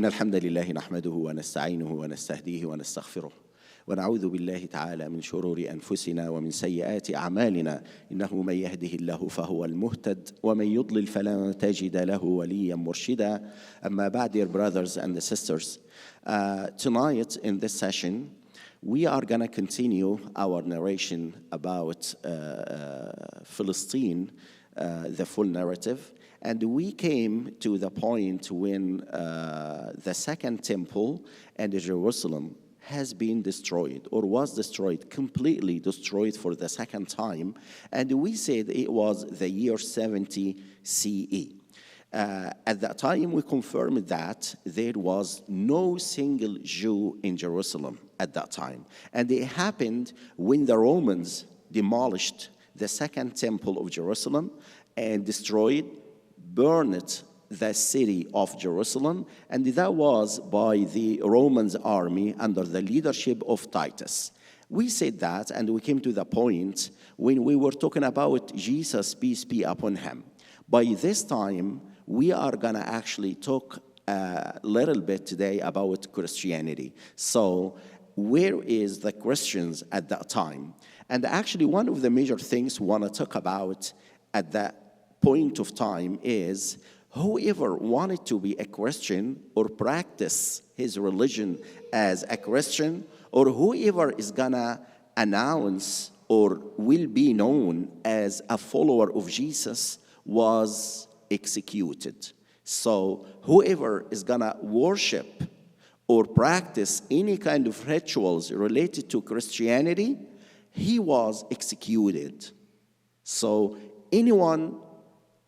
إن الحمد لله نحمده ونستعينه ونستهديه ونستغفره ونعوذ بالله تعالى من شرور أنفسنا ومن سيئات أعمالنا إنه من يهده الله فهو المهتد ومن يضلل فلن تجد له وليا مرشدا. أما بعد, dear brothers and sisters, tonight in this session we are going to continue our narration about Palestine, the full narrative. And we came to the point when the second temple and Jerusalem has been destroyed or was destroyed, completely destroyed for the second time. And we said it was the year 70 CE. At that time, we confirmed that there was no single Jew in Jerusalem at that time. And it happened when the Romans demolished the second temple of Jerusalem and burned the city of Jerusalem, and that was by the Romans army under the leadership of Titus. We said that, and we came to the point when we were talking about Jesus, peace be upon him. By this time, we are going to actually talk a little bit today about Christianity. So, where is the Christians at that time? And actually, one of the major things we want to talk about at that point of time is whoever wanted to be a Christian or practice his religion as a Christian, or whoever is gonna announce or will be known as a follower of Jesus was executed. So whoever is gonna worship or practice any kind of rituals related to Christianity, he was executed. So anyone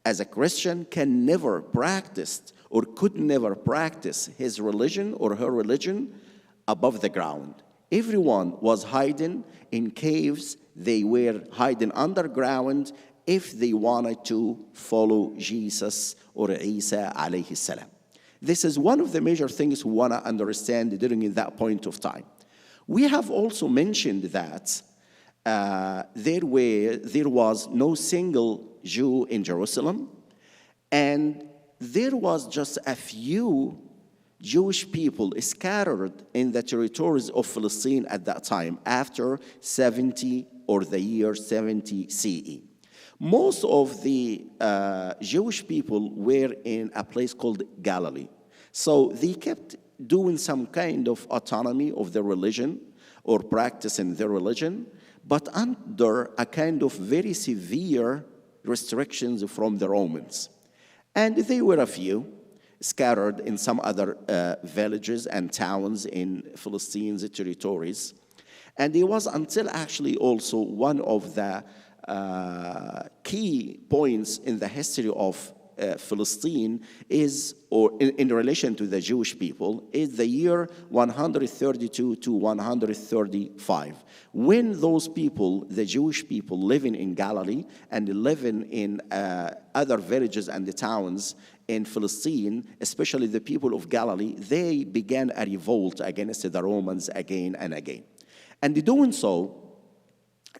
as a Christian can never practice or could never practice his religion or her religion above the ground. Everyone was hiding in caves. They were hiding underground if they wanted to follow Jesus or Isa alayhi salam. This is one of the major things we want to understand during that point of time. We have also mentioned that there was no single Jew in Jerusalem, and there was just a few Jewish people scattered in the territories of Palestine at that time, after 70 or the year 70 CE. Most of the Jewish people were in a place called Galilee. So they kept doing some kind of autonomy of their religion or practicing their religion, but under a kind of very severe restrictions from the Romans. And they were a few scattered in some other villages and towns in Philistine's territories. And it was until actually also one of the key points in the history of Palestine is, or in relation to the Jewish people, is the year 132 to 135. When those people, the Jewish people living in Galilee and living in other villages and the towns in Palestine, especially the people of Galilee, they began a revolt against the Romans again and again. And doing so,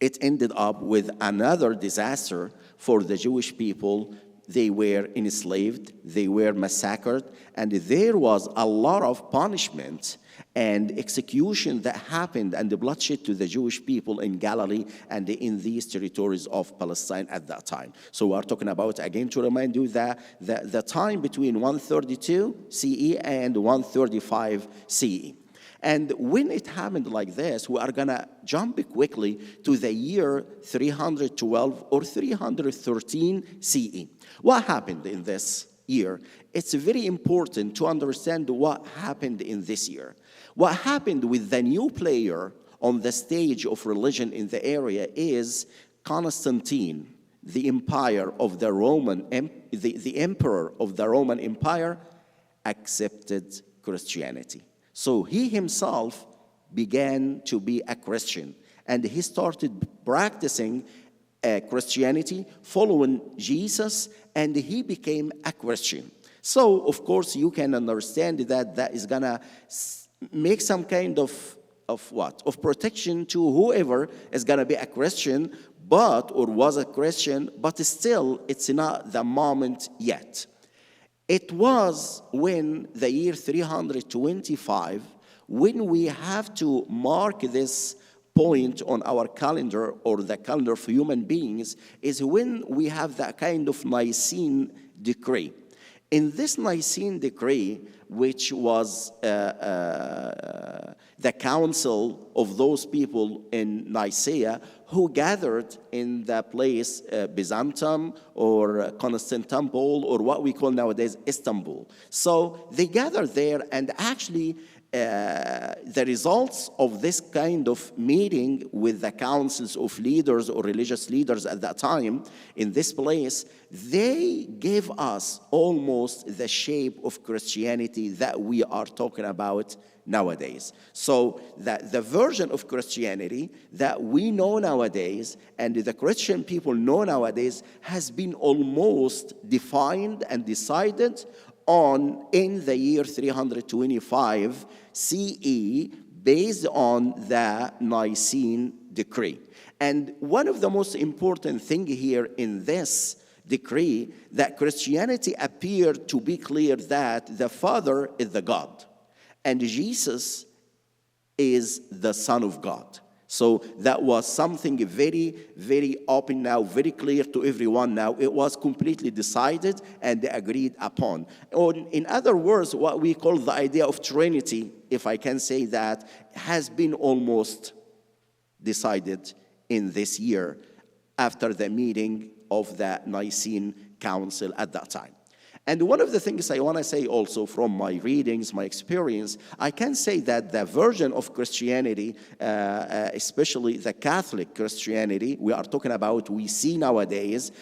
it ended up with another disaster for the Jewish people. They were enslaved, they were massacred, and there was a lot of punishment and execution that happened and the bloodshed to the Jewish people in Galilee and in these territories of Palestine at that time. So we are talking about, again, to remind you that the time between 132 CE and 135 CE. And when it happened like this, we are going to jump quickly to the year 312 or 313 CE. What happened in this year? It's very important to understand what happened in this year. What happened with the new player on the stage of religion in the area is Constantine, the empire of the Roman, the emperor of the Roman Empire, accepted Christianity. So he himself began to be a Christian, and he started practicing Christianity, following Jesus, and he became a Christian. So, of course, you can understand that is gonna make some kind of protection to whoever is gonna be a Christian, or was a Christian, but still, it's not the moment yet. It was when the year 325, when we have to mark this point on our calendar, or the calendar for human beings, is when we have that kind of Nicene decree. In this Nicene decree, which was the council of those people in Nicaea who gathered in the place Byzantium or Constantinople, or what we call nowadays Istanbul. So they gathered there, and actually the results of this kind of meeting with the councils of leaders or religious leaders at that time in this place, they gave us almost the shape of Christianity that we are talking about nowadays. So that the version of Christianity that we know nowadays and the Christian people know nowadays has been almost defined and decided on in the year 325 CE, based on the Nicene decree. And one of the most important things here in this decree, that Christianity appeared to be clear that the Father is the God and Jesus is the Son of God. So that was something very, very open now, very clear to everyone now. It was completely decided and agreed upon. Or in other words, what we call the idea of Trinity, if I can say that, has been almost decided in this year after the meeting of the Nicene Council at that time. And one of the things I want to say also from my readings, my experience, I can say that the version of Christianity, especially the Catholic Christianity we are talking about, we see nowadays,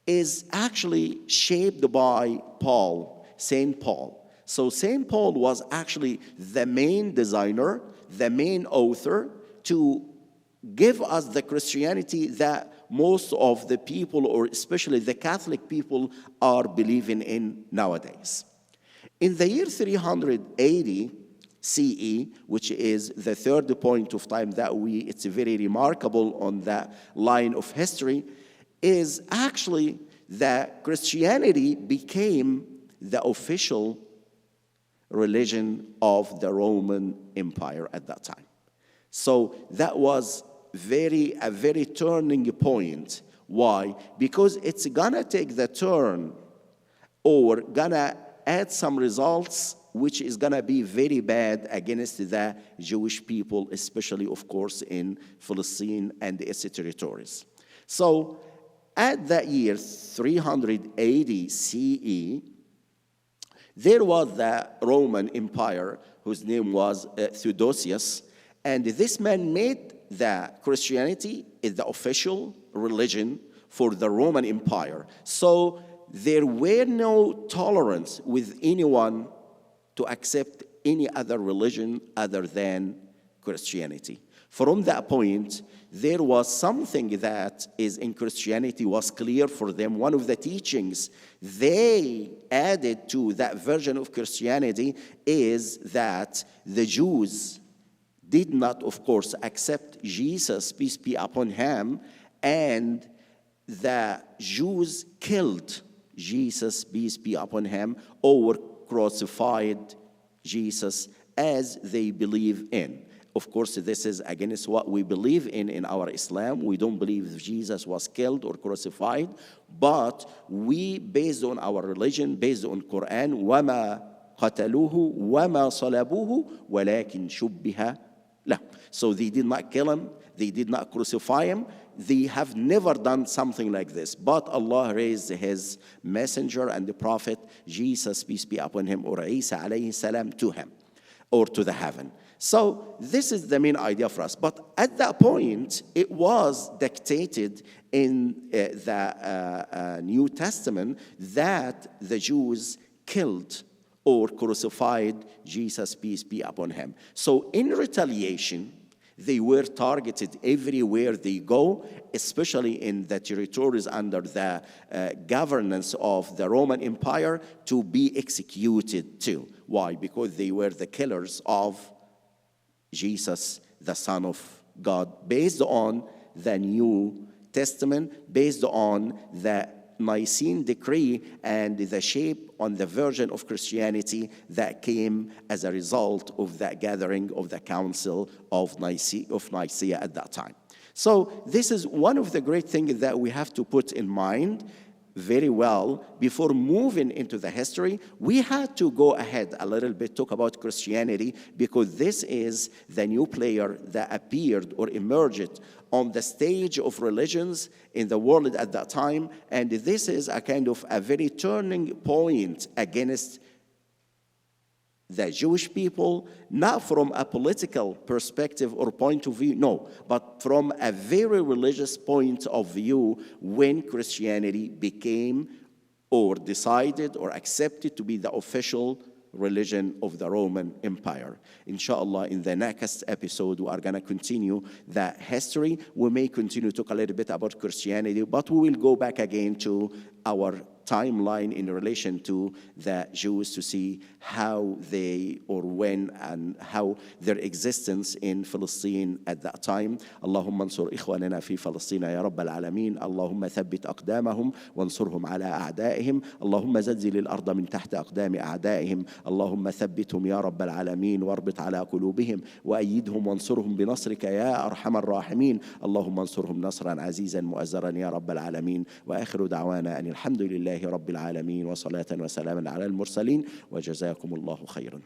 is actually shaped by Paul, St. Paul. So St. Paul was actually the main designer, the main author to give us the Christianity that most of the people, or especially the Catholic people, are believing in nowadays. In the year 380 CE, which is the third point of time that it's very remarkable on that line of history, is actually that Christianity became the official religion of the Roman Empire at that time. So that was a very turning point. Why? Because it's gonna take the turn, or gonna add some results which is gonna be very bad against the Jewish people, especially, of course, in Palestine and its territories. So at that year, 380 CE, there was the Roman Empire, whose name was Theodosius, and this man made that Christianity is the official religion for the Roman Empire. So there were no tolerance with anyone to accept any other religion other than Christianity. From that point, there was something that is in Christianity was clear for them. One of the teachings they added to that version of Christianity is that the Jews did not, of course, accept Jesus, peace be upon him, and the Jews killed Jesus, peace be upon him, or crucified Jesus as they believe in. Of course, this is against what we believe in our Islam. We don't believe Jesus was killed or crucified, but we, based on our religion, based on Qur'an, وَمَا قَتَلُوهُ وَمَا صَلَبُوهُ وَلَكِنْ شُبِّهَ له. So they did not kill him, they did not crucify him, they have never done something like this. But Allah raised his messenger and the prophet, Jesus, peace be upon him, or Isa alayhi salam, to him, or to the heaven. So this is the main idea for us. But at that point, it was dictated in the New Testament that the Jews killed or crucified Jesus, peace be upon him. So in retaliation, they were targeted everywhere they go, especially in the territories under the governance of the Roman Empire, to be executed too. Why? Because they were the killers of Jesus, the Son of God, based on the New Testament, based on the Nicene decree and the shape on the version of Christianity that came as a result of that gathering of the Council of Nicaea at that time. So this is one of the great things that we have to put in mind very well before moving into the history. We had to go ahead a little bit, talk about Christianity, because this is the new player that appeared or emerged on the stage of religions in the world at that time. And this is a kind of a very turning point against the Jewish people, not from a political perspective or point of view, no, but from a very religious point of view, when Christianity became or decided or accepted to be the official religion of the Roman Empire. Inshallah, in the next episode, we are going to continue that history. We may continue to talk a little bit about Christianity, but we will go back again to our timeline in relation to the Jews to see how they or when and how their existence in Palestine at that time. اللهم انصر إخواننا في فلسطين يا رب العالمين. اللهم ثبت أقدامهم وانصرهم على أعدائهم. اللهم زلزل الأرض من تحت أقدام أعدائهم. اللهم ثبتهم يا رب العالمين واربط على قلوبهم وأيدهم وانصرهم بنصرك يا أرحم الراحمين. اللهم انصرهم نصرا عزيزا مؤزرا يا رب العالمين. وآخر دعوانا أن الحمد لله رب العالمين وصلاة وسلاما على المرسلين وجزاكم الله خيرا.